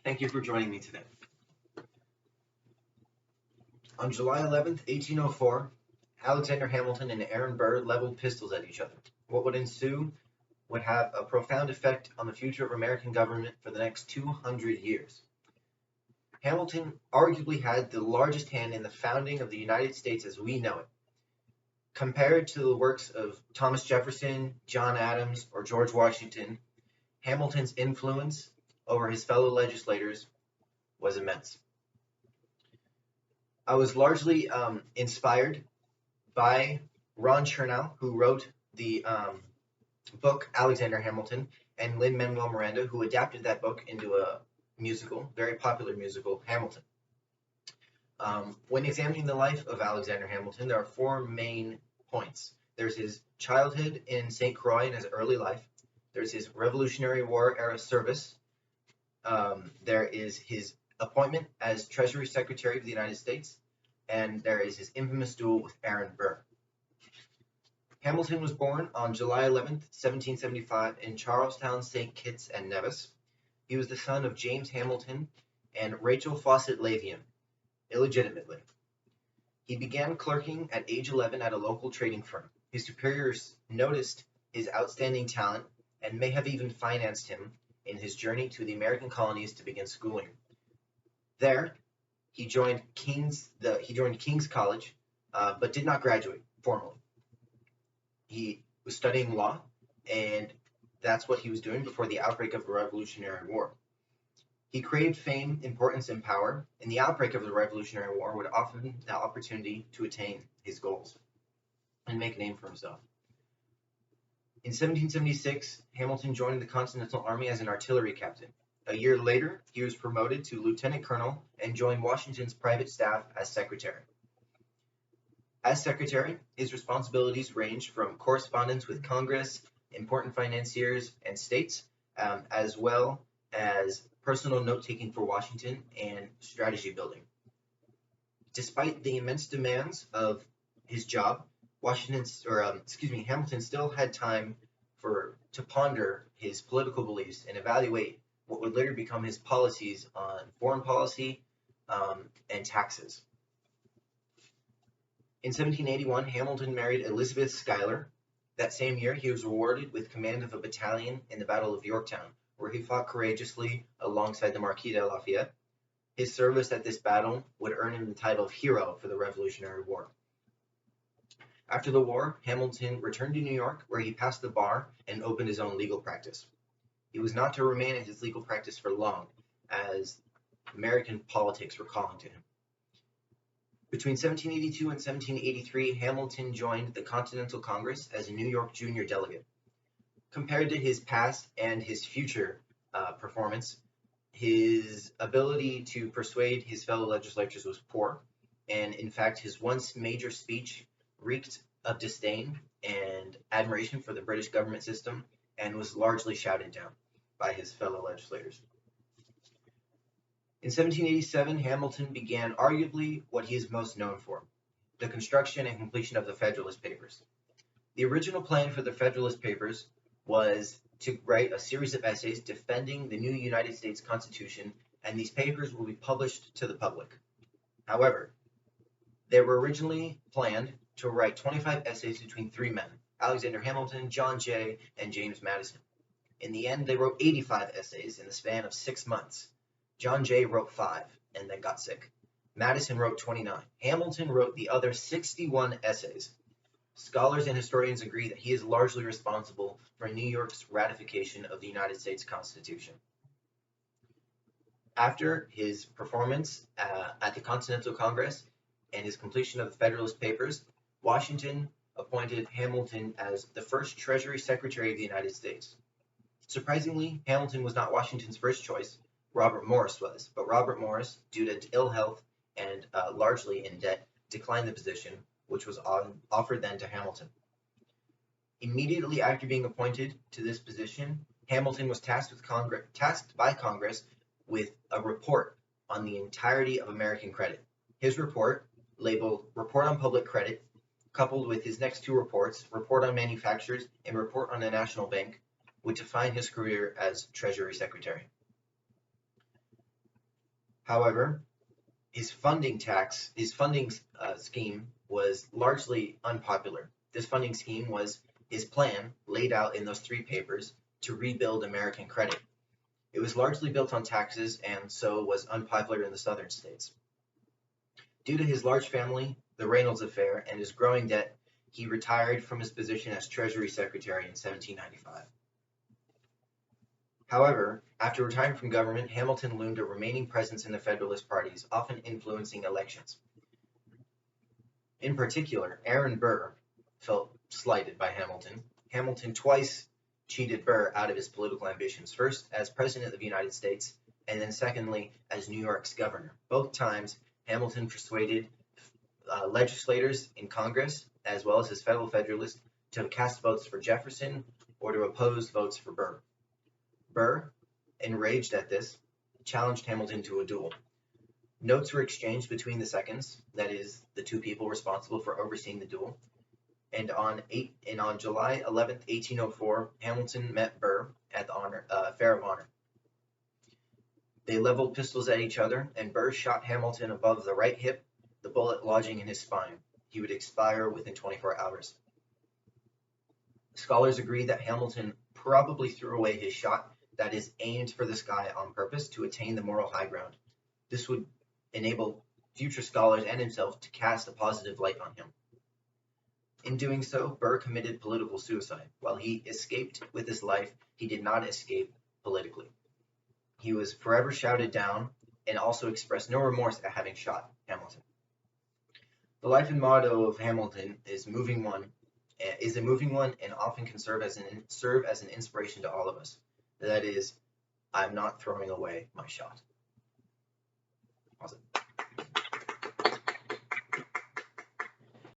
Thank you for joining me today. On July 11th, 1804, Alexander Hamilton and Aaron Burr leveled pistols at each other. What would ensue would have a profound effect on the future of American government for the next 200 years. Hamilton arguably had the largest hand in the founding of the United States as we know it. Compared to the works of Thomas Jefferson, John Adams, or George Washington, Hamilton's influence over his fellow legislators was immense. I was largely inspired by Ron Chernow, who wrote the book Alexander Hamilton, and Lin-Manuel Miranda, who adapted that book into a musical, very popular musical, Hamilton. When examining the life of Alexander Hamilton, there are four main points. There's his childhood in St. Croix and his early life. There's his Revolutionary War era service. There is his appointment as Treasury Secretary of the United States, and there is his infamous duel with Aaron Burr. Hamilton was born on July 11th, 1775 in Charlestown, St. Kitts and Nevis. He was the son of James Hamilton and Rachel Fawcett Lavian, illegitimately. He began clerking at age 11 at a local trading firm. His superiors noticed his outstanding talent and may have even financed him in his journey to the American colonies to begin schooling. There, he joined King's College, but did not graduate formally. He was studying law, and that's what he was doing before the outbreak of the Revolutionary War. He craved fame, importance, and power, and the outbreak of the Revolutionary War would offer him the opportunity to attain his goals and make a name for himself. In 1776, Hamilton joined the Continental Army as an artillery captain. A year later, he was promoted to lieutenant colonel and joined Washington's private staff as secretary. As secretary, his responsibilities ranged from correspondence with Congress, important financiers and states, as well as personal note-taking for Washington and strategy building. Despite the immense demands of his job, Hamilton still had time to ponder his political beliefs and evaluate what would later become his policies on foreign policy and taxes. In 1781, Hamilton married Elizabeth Schuyler. That same year, he was rewarded with command of a battalion in the Battle of Yorktown, where he fought courageously alongside the Marquis de Lafayette. His service at this battle would earn him the title of hero for the Revolutionary War. After the war, Hamilton returned to New York, where he passed the bar and opened his own legal practice. He was not to remain in his legal practice for long, as American politics were calling to him. Between 1782 and 1783, Hamilton joined the Continental Congress as a New York junior delegate. Compared to his past and his future performance, his ability to persuade his fellow legislators was poor, and in fact, his once major speech reeked of disdain and admiration for the British government system and was largely shouted down by his fellow legislators. In 1787, Hamilton began arguably what he is most known for, the construction and completion of the Federalist Papers. The original plan for the Federalist Papers was to write a series of essays defending the new United States Constitution, and these papers will be published to the public. However, they were originally planned to write 25 essays between three men, Alexander Hamilton, John Jay, and James Madison. In the end, they wrote 85 essays in the span of 6 months. John Jay wrote 5 and then got sick. Madison wrote 29. Hamilton wrote the other 61 essays. Scholars and historians agree that he is largely responsible for New York's ratification of the United States Constitution. After his performance at the Continental Congress and his completion of the Federalist Papers, Washington appointed Hamilton as the first Treasury Secretary of the United States. Surprisingly, Hamilton was not Washington's first choice. Robert Morris was, but Robert Morris, due to ill health and largely in debt, declined the position, which was offered then to Hamilton. Immediately after being appointed to this position, Hamilton was tasked by Congress with a report on the entirety of American credit. His report, labeled Report on Public Credit, coupled with his next two reports, Report on Manufactures and Report on the National Bank, would define his career as Treasury Secretary. However, his funding scheme was largely unpopular. This funding scheme was his plan laid out in those three papers to rebuild American credit. It was largely built on taxes and so was unpopular in the southern states. Due to his large family, the Reynolds affair, and his growing debt, he retired from his position as Treasury Secretary in 1795. However, after retiring from government, Hamilton loomed a remaining presence in the Federalist parties, often influencing elections. In particular, Aaron Burr felt slighted by Hamilton. Hamilton twice cheated Burr out of his political ambitions, first as President of the United States, and then secondly as New York's governor. Both times, Hamilton persuaded legislators in Congress, as well as his fellow Federalists, to cast votes for Jefferson or to oppose votes for Burr. Burr, enraged at this, challenged Hamilton to a duel. Notes were exchanged between the seconds, that is, the two people responsible for overseeing the duel, and on July 11th, 1804, Hamilton met Burr at the Fair of Honor. They leveled pistols at each other, and Burr shot Hamilton above the right hip, the bullet lodging in his spine. He would expire within 24 hours. Scholars agree that Hamilton probably threw away his shot, that is, aimed for the sky on purpose to attain the moral high ground. This would enable future scholars and himself to cast a positive light on him. In doing so, Burr committed political suicide. While he escaped with his life, he did not escape politically. He was forever shouted down and also expressed no remorse at having shot Hamilton. The life and motto of Hamilton is a moving one and often can serve as an inspiration to all of us. That is, I'm not throwing away my shot.